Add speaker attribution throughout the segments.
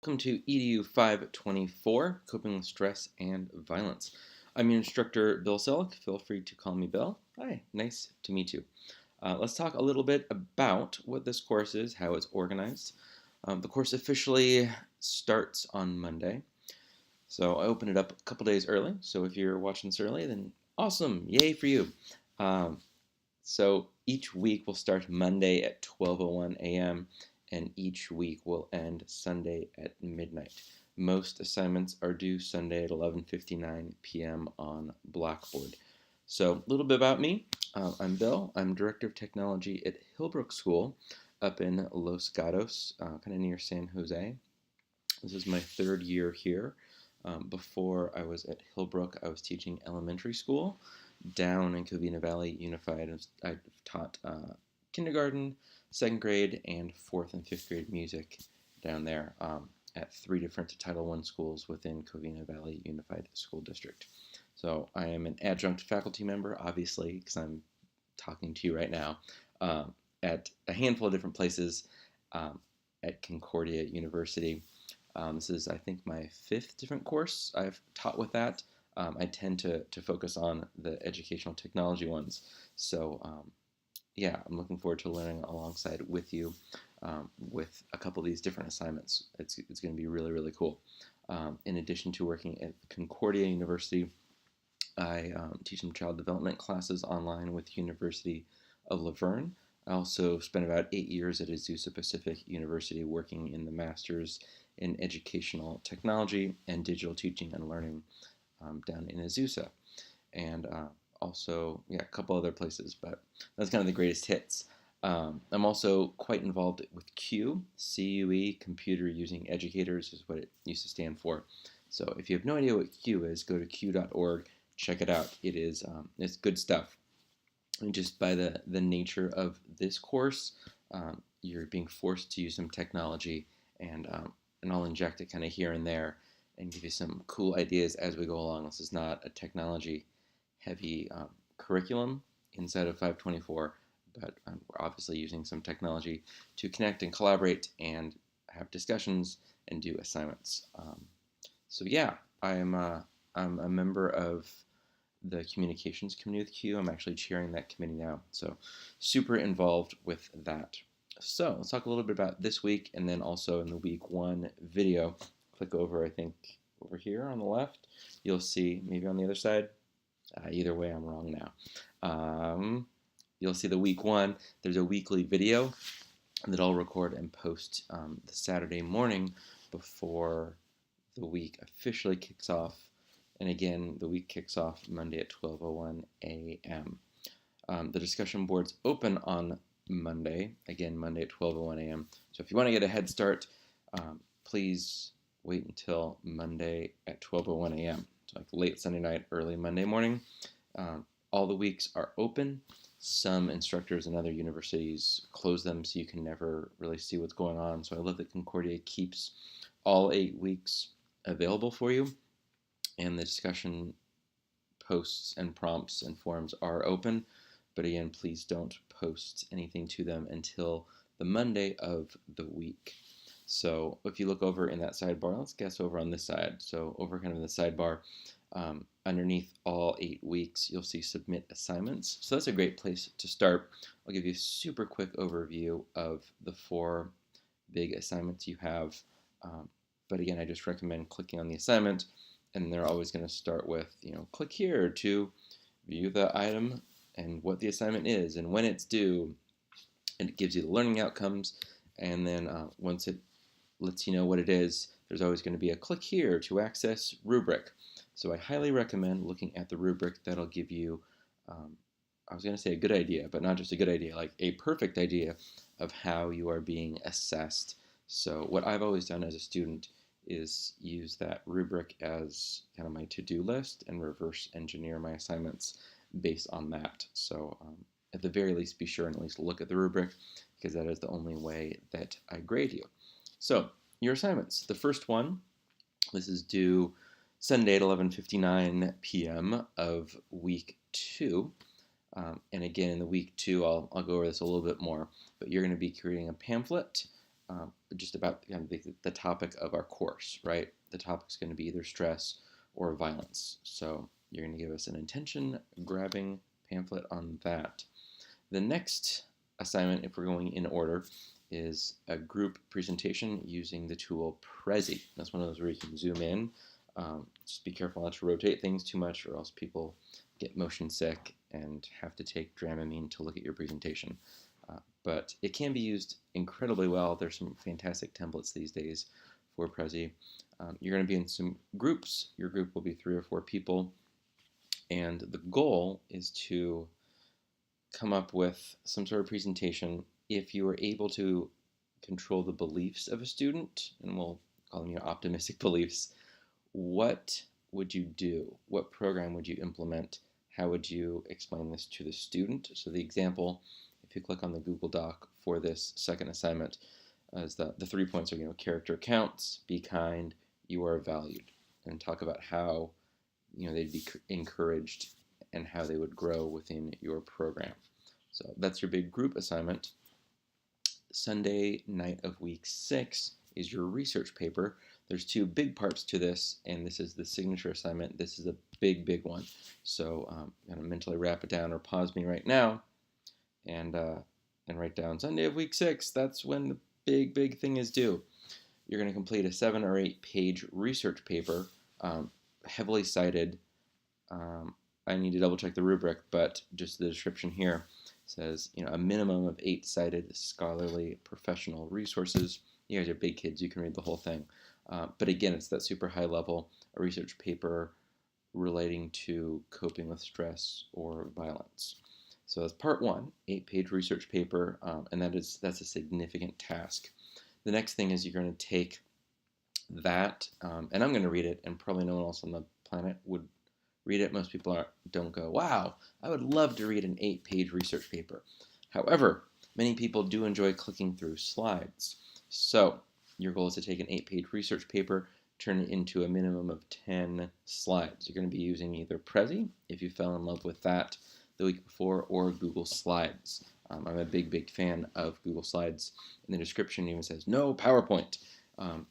Speaker 1: Welcome to EDU 524, Coping with Stress and Violence. I'm your instructor, Bill Selleck. Feel free to call me Bill. Hi, nice to meet you. Let's talk a little bit about what this course is, how it's organized. The course officially starts on Monday, so I opened it up a couple days early. So if you're watching this early, then awesome, yay for you. So each week will start Monday at 12:01 a.m. and each week will end Sunday at midnight. Most assignments are due Sunday at 11:59 p.m. on Blackboard. So a little bit about me. I'm Bill. I'm Director of Technology at Hillbrook School up in Los Gatos, kind of near San Jose. This is my third year here. Before I was at Hillbrook, I was teaching elementary school down in Covina Valley Unified. I've taught kindergarten, second grade, and fourth and fifth grade music down there at three different Title I schools within Covina Valley Unified School District. So I am an adjunct faculty member, obviously, because I'm talking to you right now, at a handful of different places at Concordia University. This is, I think, my fifth different course I've taught with that. I tend to focus on the educational technology ones. So yeah, I'm looking forward to learning alongside with you with a couple of these different assignments. It's going to be really, really cool. In addition to working at Concordia University, I teach some child development classes online with University of Laverne. I also spent about 8 years at Azusa Pacific University working in the Masters in Educational Technology and Digital Teaching and Learning down in Azusa. And also, yeah, a couple other places, but that's kind of the greatest hits. I'm also quite involved with CUE, Computer Using Educators is what it used to stand for. So if you have no idea what CUE is, go to CUE.org, check it out. It's good stuff. And just by the nature of this course, you're being forced to use some technology, and I'll inject it kind of here and there and give you some cool ideas as we go along. This is not a technology-heavy curriculum inside of 524, but we're obviously using some technology to connect and collaborate and have discussions and do assignments. So yeah, I'm a member of the communications committee with CUE. I'm actually chairing that committee now, so super involved with that. So let's talk a little bit about this week, and then also in the week one video. Click over, I think, over here on the left. You'll see, maybe on the other side. Either way, I'm wrong now. You'll see the week one. There's a weekly video that I'll record and post the Saturday morning before the week officially kicks off. And again, the week kicks off Monday at 12:01 a.m. The discussion board's open on Monday, again, Monday at 12:01 a.m. So if you want to get a head start, please wait until Monday at 12:01 a.m. So like late Sunday night, early Monday morning. All the weeks are open. Some instructors in other universities close them so you can never really see what's going on. So I love that Concordia keeps all 8 weeks available for you. And the discussion posts and prompts and forums are open. But again, please don't post anything to them until the Monday of the week. So if you look over in that sidebar, let's guess over on this side. So over kind of in the sidebar, underneath all 8 weeks, you'll see submit assignments. So that's a great place to start. I'll give you a super quick overview of the 4 big assignments you have. But again, I just recommend clicking on the assignment, and they're always going to start with, click here to view the item and what the assignment is and when it's due. And it gives you the learning outcomes. And then once it lets you know what it is, there's always going to be a click here to access rubric. So I highly recommend looking at the rubric. That'll give you, I was going to say a good idea, but not just a good idea, like a perfect idea of how you are being assessed. So what I've always done as a student is use that rubric as kind of my to-do list and reverse engineer my assignments based on that. So at the very least, be sure and at least look at the rubric, because that is the only way that I grade you. So your assignments. The first one, this is due Sunday at 11:59 p.m. of week 2. And again, in the week 2, I'll go over this a little bit more, but you're going to be creating a pamphlet just about kind of the topic of our course, right? The topic's going to be either stress or violence. So you're going to give us an attention-grabbing pamphlet on that. The next assignment, if we're going in order, is a group presentation using the tool Prezi. That's one of those where you can zoom in. Just be careful not to rotate things too much, or else people get motion sick and have to take Dramamine to look at your presentation. But it can be used incredibly well. There's some fantastic templates these days for Prezi. You're going to be in some groups. Your group will be 3 or 4 people, and the goal is to come up with some sort of presentation. If you are able to control the beliefs of a student, and we'll call them optimistic beliefs, what would you do? What program would you implement? How would you explain this to the student? So the example, if you click on the Google Doc for this second assignment, is the 3 points are, character counts, be kind, you are valued, and talk about how, they'd be encouraged and how they would grow within your program. So that's your big group assignment. Sunday night of week 6 is your research paper. There's 2 big parts to this, and this is the signature assignment. This is a big one. So I'm going to mentally wrap it down, or pause me right now and write down Sunday of week 6. That's when the big thing is due. You're going to complete a 7 or 8 page research paper, heavily cited. I need to double check the rubric, but just the description here says, a minimum of 8 cited scholarly professional resources. You guys are big kids, you can read the whole thing. But again, it's that super high level, a research paper relating to coping with stress or violence. So that's part 1, 8-page research paper, and that's a significant task. The next thing is you're going to take that, and I'm going to read it, and probably no one else on the planet would read it. Most people don't go, wow, I would love to read an 8-page research paper. However, many people do enjoy clicking through slides. So your goal is to take an 8-page research paper, turn it into a minimum of 10 slides. You're going to be using either Prezi, if you fell in love with that the week before, or Google Slides. I'm a big fan of Google Slides. And the description even says, no PowerPoint.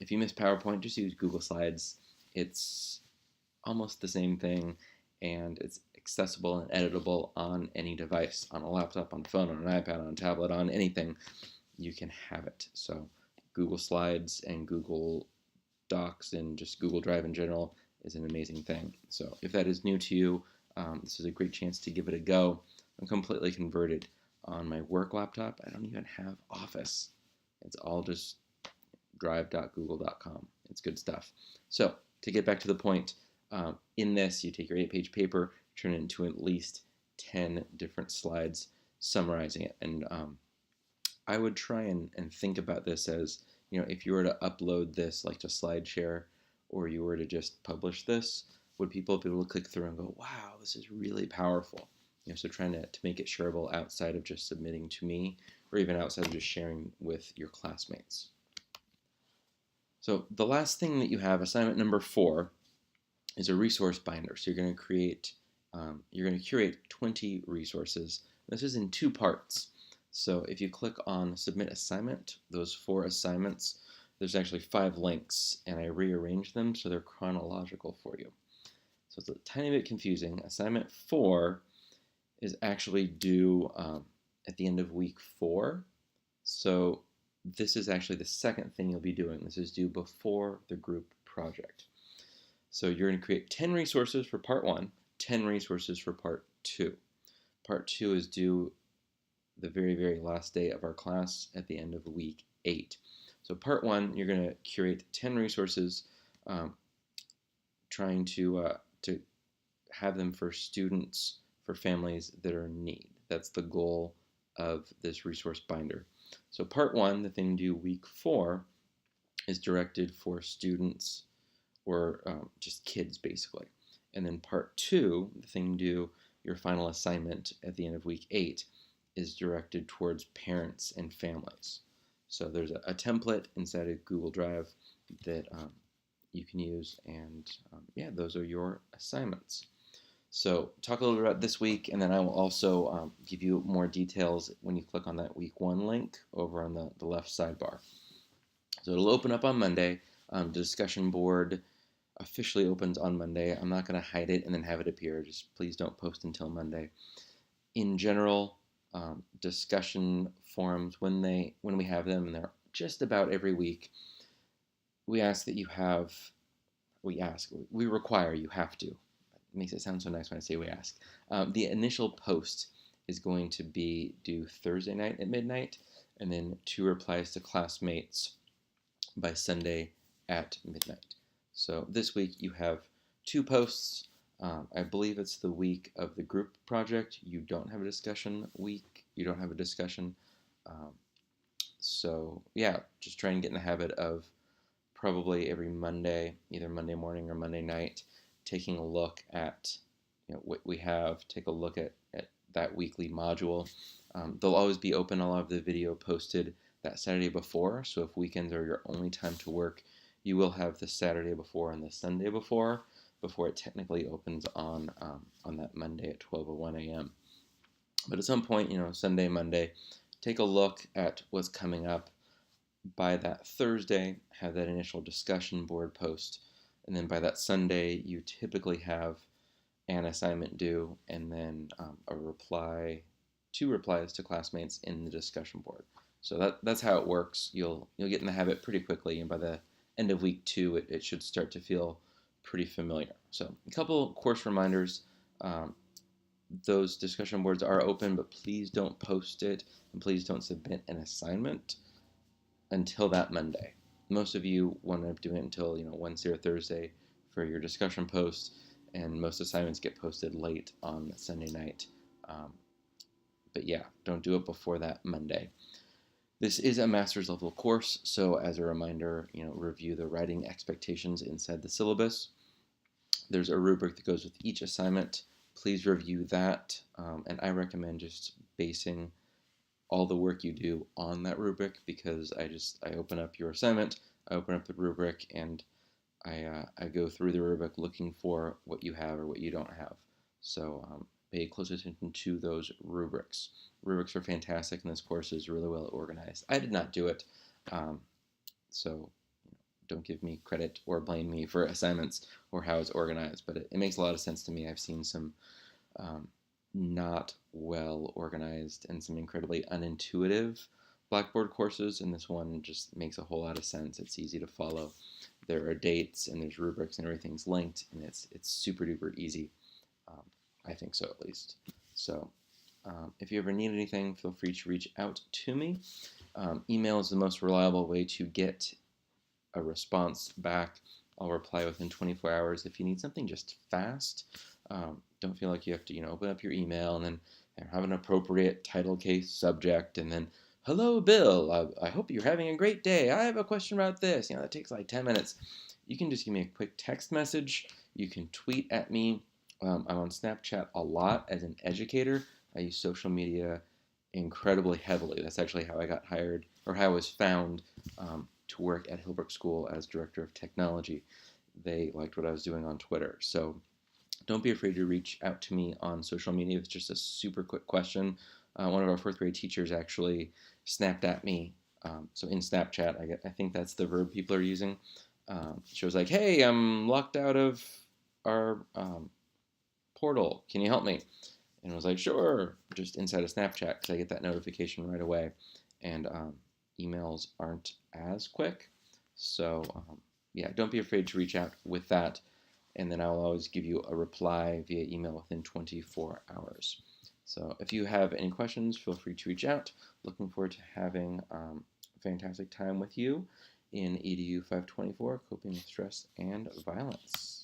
Speaker 1: If you miss PowerPoint, just use Google Slides. It's almost the same thing, and it's accessible and editable on any device, on a laptop, on a phone, on an iPad, on a tablet, on anything. You can have it. So Google Slides and Google Docs and just Google Drive in general is an amazing thing. So if that is new to you, this is a great chance to give it a go. I'm completely converted on my work laptop. I don't even have Office. It's all just drive.google.com. It's good stuff. So to get back to the point, in this, you take your 8-page paper, turn it into at least 10 different slides summarizing it. And I would try and think about this as, if you were to upload this like to SlideShare, or you were to just publish this, would people be able to click through and go, wow, this is really powerful? So trying to make it shareable outside of just submitting to me, or even outside of just sharing with your classmates. So the last thing that you have, assignment number 4, is a resource binder. So you're going to curate 20 resources. This is in 2 parts. So if you click on Submit Assignment, those 4 assignments, there's actually 5 links, and I rearranged them so they're chronological for you. So it's a tiny bit confusing. Assignment 4 is actually due at the end of week 4. So this is actually the second thing you'll be doing. This is due before the group project. So you're going to create 10 resources for part 1, 10 resources for part 2. Part 2 is due the very last day of our class at the end of week 8. So part 1, you're going to curate 10 resources, trying to have them for students, for families that are in need. That's the goal of this resource binder. So part 1, the thing due week 4, is directed for students or just kids basically. And then part 2, the thing due, your final assignment at the end of week 8, is directed towards parents and families. So there's a template inside of Google Drive that you can use, and yeah, those are your assignments. So talk a little bit about this week, and then I will also give you more details when you click on that week 1 link over on the left sidebar. So it'll open up on Monday. The discussion board officially opens on Monday. I'm not going to hide it and then have it appear. Just please don't post until Monday. In general, discussion forums, when we have them, and they're just about every week, we ask that you have, we require, you have to. It makes it sound so nice when I say we ask. The initial post is going to be due Thursday night at midnight, and then 2 replies to classmates by Sunday at midnight. So this week you have 2 posts. I believe it's the week of the group project. You don't have a discussion week. You don't have a discussion. So yeah, just try and get in the habit of probably every Monday, either Monday morning or Monday night, taking a look at what we have, take a look at that weekly module. They'll always be open. I'll have the video posted that Saturday before, so if weekends are your only time to work, you will have the Saturday before and the Sunday before it technically opens on that Monday at 12:01 a.m. But at some point, Sunday, Monday, take a look at what's coming up. By that Thursday, have that initial discussion board post, and then by that Sunday, you typically have an assignment due, and then a reply, 2 replies to classmates in the discussion board. So that's how it works. You'll get in the habit pretty quickly, and by the end of week 2, it should start to feel pretty familiar. So a couple course reminders. Those discussion boards are open, but please don't post it, and please don't submit an assignment until that Monday. Most of you won't end up doing it until Wednesday or Thursday for your discussion posts, and most assignments get posted late on Sunday night. But yeah, don't do it before that Monday. This is a master's level course, so as a reminder, review the writing expectations inside the syllabus. There's a rubric that goes with each assignment. Please review that, and I recommend just basing all the work you do on that rubric, because I open up your assignment, I open up the rubric, and I go through the rubric looking for what you have or what you don't have. So pay close attention to those rubrics. Rubrics are fantastic, and this course is really well organized. I did not do it, so don't give me credit or blame me for assignments or how it's organized, but it makes a lot of sense to me. I've seen some not well organized and some incredibly unintuitive Blackboard courses, and this one just makes a whole lot of sense. It's easy to follow. There are dates and there's rubrics and everything's linked, and it's super duper easy. I think so, at least. So if you ever need anything, feel free to reach out to me. Email is the most reliable way to get a response back. I'll reply within 24 hours. If you need something just fast, don't feel like you have to, open up your email and then have an appropriate title, case, subject, and then, hello, Bill, I hope you're having a great day. I have a question about this. That takes like 10 minutes. You can just give me a quick text message. You can tweet at me. I'm on Snapchat a lot as an educator. I use social media incredibly heavily. That's actually how I got hired, or how I was found to work at Hillbrook School as Director of Technology. They liked what I was doing on Twitter. So don't be afraid to reach out to me on social media. It's just a super quick question. One of our 4th grade teachers actually snapped at me. So in Snapchat, I think that's the verb people are using. She was like, hey, I'm locked out of our portal. Can you help me? And I was like, sure, just inside of Snapchat, because I get that notification right away. And emails aren't as quick. So yeah, don't be afraid to reach out with that. And then I'll always give you a reply via email within 24 hours. So if you have any questions, feel free to reach out. Looking forward to having a fantastic time with you in EDU 524, Coping with Stress and Violence.